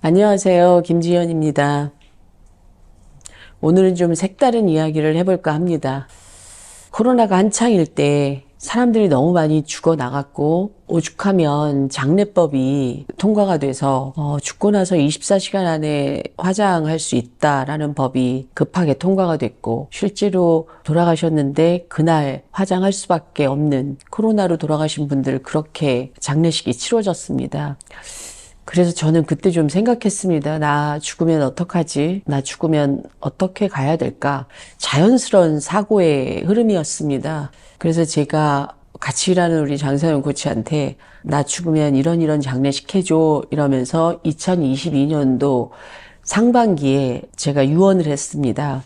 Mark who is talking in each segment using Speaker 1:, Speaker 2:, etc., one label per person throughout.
Speaker 1: 안녕하세요. 김지연입니다. 오늘은 좀 색다른 이야기를 해볼까 합니다. 코로나가 한창일 때 사람들이 너무 많이 죽어나갔고 오죽하면 장례법이 통과가 돼서 죽고 나서 24시간 안에 화장할 수 있다라는 법이 급하게 통과가 됐고 실제로 돌아가셨는데 그날 화장할 수밖에 없는 코로나로 돌아가신 분들 그렇게 장례식이 치러졌습니다. 그래서 저는 그때 좀 생각했습니다. 나 죽으면 어떡하지? 나 죽으면 어떻게 가야 될까? 자연스러운 사고의 흐름이었습니다. 그래서 제가 같이 일하는 우리 장사연 코치한테 나 죽으면 이런 장례식 해줘 이러면서 2022년도 상반기에 제가 유언을 했습니다.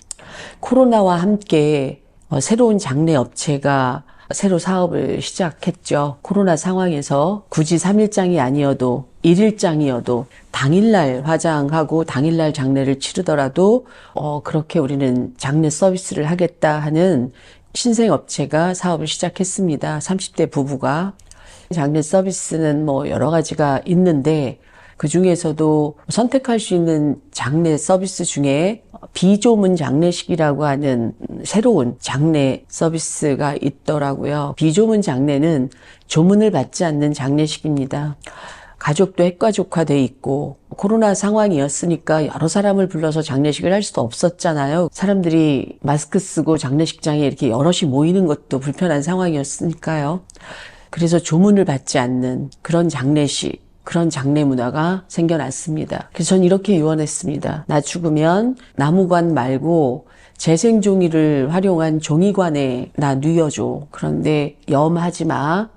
Speaker 1: 코로나와 함께 새로운 장례 업체가 새로 사업을 시작했죠. 코로나 상황에서 굳이 3일장이 아니어도 1일장이어도 당일날 화장하고 당일날 장례를 치르더라도 그렇게 우리는 장례 서비스를 하겠다 하는 신생업체가 사업을 시작했습니다. 30대 부부가. 장례 서비스는 뭐 여러 가지가 있는데 그 중에서도 선택할 수 있는 장례 서비스 중에 비조문 장례식이라고 하는 새로운 장례 서비스가 있더라고요. 비조문 장례는 조문을 받지 않는 장례식입니다. 가족도 핵가족화돼 있고 코로나 상황이었으니까 여러 사람을 불러서 장례식을 할 수도 없었잖아요. 사람들이 마스크 쓰고 장례식장에 이렇게 여럿이 모이는 것도 불편한 상황이었으니까요. 그래서 조문을 받지 않는 그런 장례식, 그런 장례 문화가 생겨났습니다. 그래서 전 이렇게 유언했습니다. 나 죽으면 나무관 말고 재생종이를 활용한 종이관에 나 뉘어줘. 그런데 염하지 마.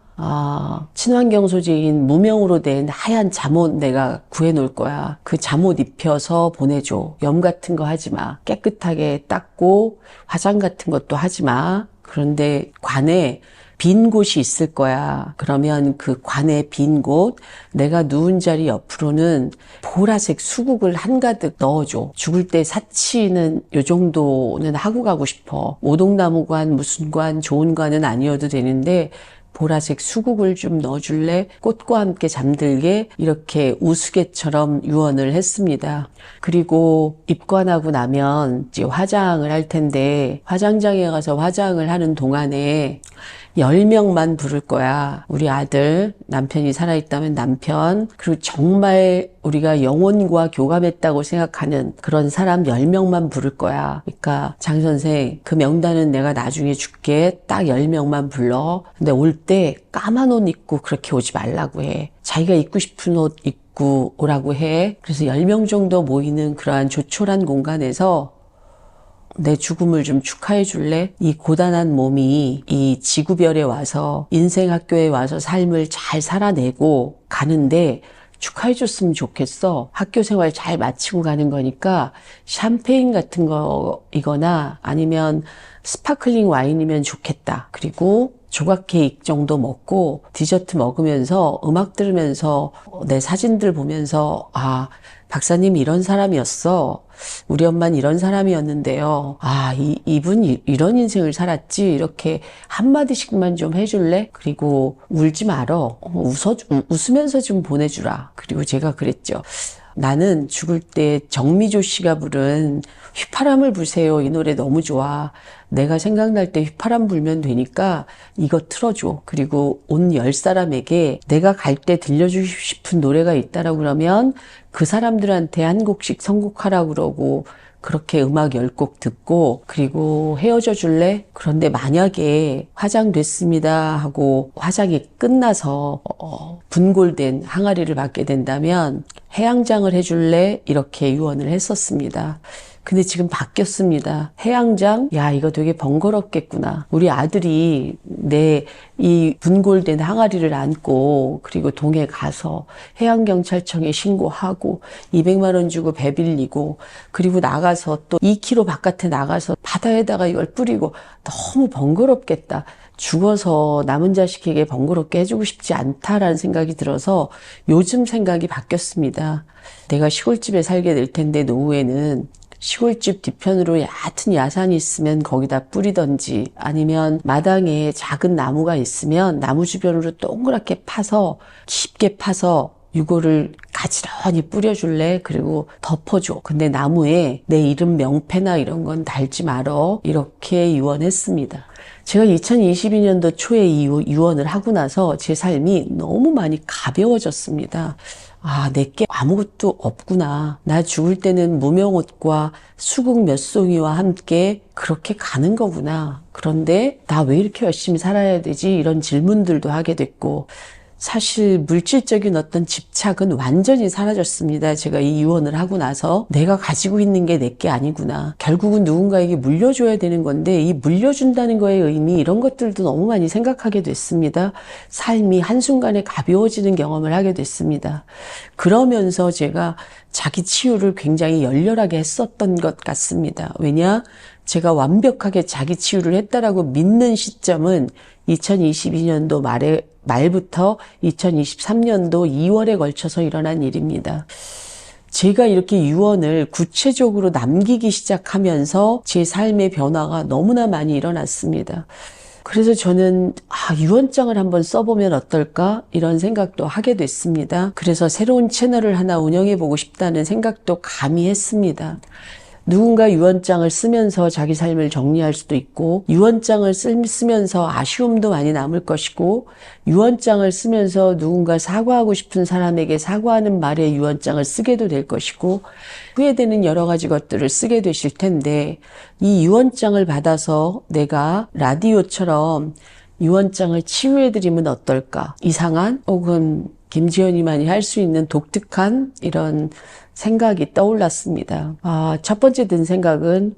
Speaker 1: 친환경 소재인 무명으로 된 하얀 잠옷 내가 구해놓을 거야. 그 잠옷 입혀서 보내줘. 염 같은 거 하지 마. 깨끗하게 닦고 화장 같은 것도 하지 마. 그런데 관에 빈 곳이 있을 거야. 그러면 그 관에 빈 곳, 내가 누운 자리 옆으로는 보라색 수국을 한가득 넣어줘. 죽을 때 사치는 요 정도는 하고 가고 싶어. 오동나무관, 무슨 관, 좋은 관은 아니어도 되는데 보라색 수국을 좀 넣어줄래? 꽃과 함께 잠들게 이렇게 우스개처럼 유언을 했습니다. 그리고 입관하고 나면 이제 화장을 할 텐데 화장장에 가서 화장을 하는 동안에 10명만 부를 거야. 우리 아들, 남편이 살아있다면 남편, 그리고 정말 우리가 영혼과 교감했다고 생각하는 그런 사람 10명만 부를 거야. 그러니까 장 선생, 그 명단은 내가 나중에 줄게. 딱 10명만 불러. 근데 올 때 까만 옷 입고 그렇게 오지 말라고 해. 자기가 입고 싶은 옷 입고 오라고 해. 그래서 10명 정도 모이는 그러한 조촐한 공간에서 내 죽음을 좀 축하해 줄래? 이 고단한 몸이 이 지구별에 와서 인생 학교에 와서 삶을 잘 살아내고 가는데 축하해 줬으면 좋겠어. 학교 생활 잘 마치고 가는 거니까 샴페인 같은 거이거나 아니면 스파클링 와인이면 좋겠다. 그리고 조각 케이크 정도 먹고 디저트 먹으면서 음악 들으면서 내 사진들 보면서 박사님 이런 사람이었어. 우리 엄마는 이런 사람이었는데요. 이분 이런 인생을 살았지. 이렇게 한마디씩만 좀 해줄래? 그리고 울지 말어. 웃으면서 좀 보내주라. 그리고 제가 그랬죠. 나는 죽을 때 정미조 씨가 부른 휘파람을 부세요. 이 노래 너무 좋아. 내가 생각날 때 휘파람 불면 되니까 이거 틀어줘. 그리고 온 10사람에게 내가 갈 때 들려주고 싶은 노래가 있다라고 그러면 그 사람들한테 한 곡씩 선곡하라고 그러고 그렇게 음악 10곡 듣고 그리고 헤어져 줄래? 그런데 만약에 화장됐습니다 하고 화장이 끝나서 분골된 항아리를 받게 된다면 해양장을 해줄래? 이렇게 유언을 했었습니다. 근데 지금 바뀌었습니다. 해양장? 야, 이거 되게 번거롭겠구나. 우리 아들이 내 이 분골된 항아리를 안고 그리고 동해 가서 해양경찰청에 신고하고 200만 원 주고 배 빌리고 그리고 나가서 또 2km 바깥에 나가서 바다에다가 이걸 뿌리고 너무 번거롭겠다. 죽어서 남은 자식에게 번거롭게 해주고 싶지 않다라는 생각이 들어서 요즘 생각이 바뀌었습니다. 내가 시골집에 살게 될 텐데 노후에는 시골집 뒤편으로 얕은 야산이 있으면 거기다 뿌리던지 아니면 마당에 작은 나무가 있으면 나무 주변으로 동그랗게 파서 깊게 파서 이거를 가지런히 뿌려줄래? 그리고 덮어줘. 근데 나무에 내 이름 명패나 이런 건 달지 말어. 이렇게 유언했습니다. 제가 2022년도 초에 이 유언을 하고 나서 제 삶이 너무 많이 가벼워졌습니다. 아, 내게 아무것도 없구나. 나 죽을 때는 무명옷과 수국 몇 송이와 함께 그렇게 가는 거구나. 그런데 나 왜 이렇게 열심히 살아야 되지? 이런 질문들도 하게 됐고, 사실 물질적인 어떤 집착은 완전히 사라졌습니다. 제가 이 유언을 하고 나서 내가 가지고 있는 게 내게 아니구나. 결국은 누군가에게 물려줘야 되는 건데 이 물려준다는 거의 의미 이런 것들도 너무 많이 생각하게 됐습니다. 삶이 한순간에 가벼워지는 경험을 하게 됐습니다. 그러면서 제가 자기 치유를 굉장히 열렬하게 했었던 것 같습니다. 왜냐? 제가 완벽하게 자기 치유를 했다라고 믿는 시점은 2022년도 말부터 2023년도 2월에 걸쳐서 일어난 일입니다. 제가 이렇게 유언을 구체적으로 남기기 시작하면서 제 삶의 변화가 너무나 많이 일어났습니다. 그래서 저는 유언장을 한번 써보면 어떨까 이런 생각도 하게 됐습니다. 그래서 새로운 채널을 하나 운영해보고 싶다는 생각도 감히 했습니다. 누군가 유언장을 쓰면서 자기 삶을 정리할 수도 있고, 유언장을 쓰면서 아쉬움도 많이 남을 것이고, 유언장을 쓰면서 누군가 사과하고 싶은 사람에게 사과하는 말에 유언장을 쓰게도 될 것이고, 후회되는 여러 가지 것들을 쓰게 되실 텐데, 이 유언장을 받아서 내가 라디오처럼 유언장을 치유해드리면 어떨까? 이상한 혹은 김지연이만이 할 수 있는 독특한 이런 생각이 떠올랐습니다. 첫 번째 든 생각은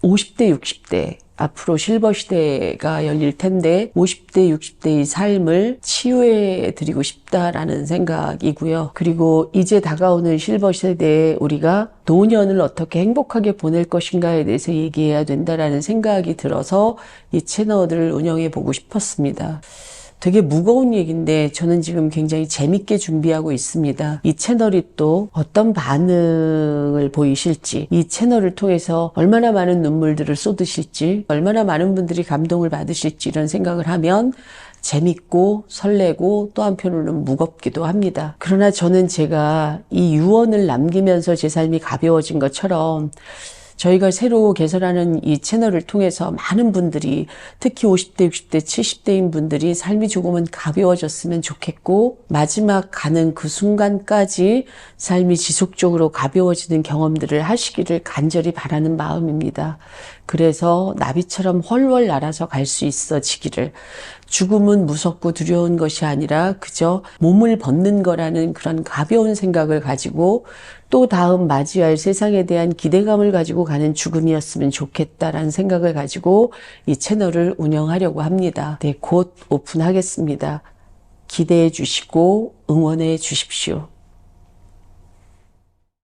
Speaker 1: 50대, 60대 앞으로 실버 시대가 열릴 텐데 50대, 60대의 삶을 치유해 드리고 싶다라는 생각이고요. 그리고 이제 다가오는 실버 시대에 우리가 노년을 어떻게 행복하게 보낼 것인가에 대해서 얘기해야 된다라는 생각이 들어서 이 채널을 운영해 보고 싶었습니다. 되게 무거운 얘기인데 저는 지금 굉장히 재밌게 준비하고 있습니다. 이 채널이 또 어떤 반응을 보이실지, 이 채널을 통해서 얼마나 많은 눈물들을 쏟으실지, 얼마나 많은 분들이 감동을 받으실지 이런 생각을 하면 재밌고 설레고 또 한편으로는 무겁기도 합니다. 그러나 저는 제가 이 유언을 남기면서 제 삶이 가벼워진 것처럼 저희가 새로 개설하는 이 채널을 통해서 많은 분들이 특히 50대, 60대, 70대인 분들이 삶이 조금은 가벼워졌으면 좋겠고 마지막 가는 그 순간까지 삶이 지속적으로 가벼워지는 경험들을 하시기를 간절히 바라는 마음입니다. 그래서 나비처럼 훨훨 날아서 갈 수 있어지기를 죽음은 무섭고 두려운 것이 아니라 그저 몸을 벗는 거라는 그런 가벼운 생각을 가지고 또 다음 맞이할 세상에 대한 기대감을 가지고 가는 죽음이었으면 좋겠다라는 생각을 가지고 이 채널을 운영하려고 합니다. 네, 곧 오픈하겠습니다. 기대해 주시고 응원해 주십시오.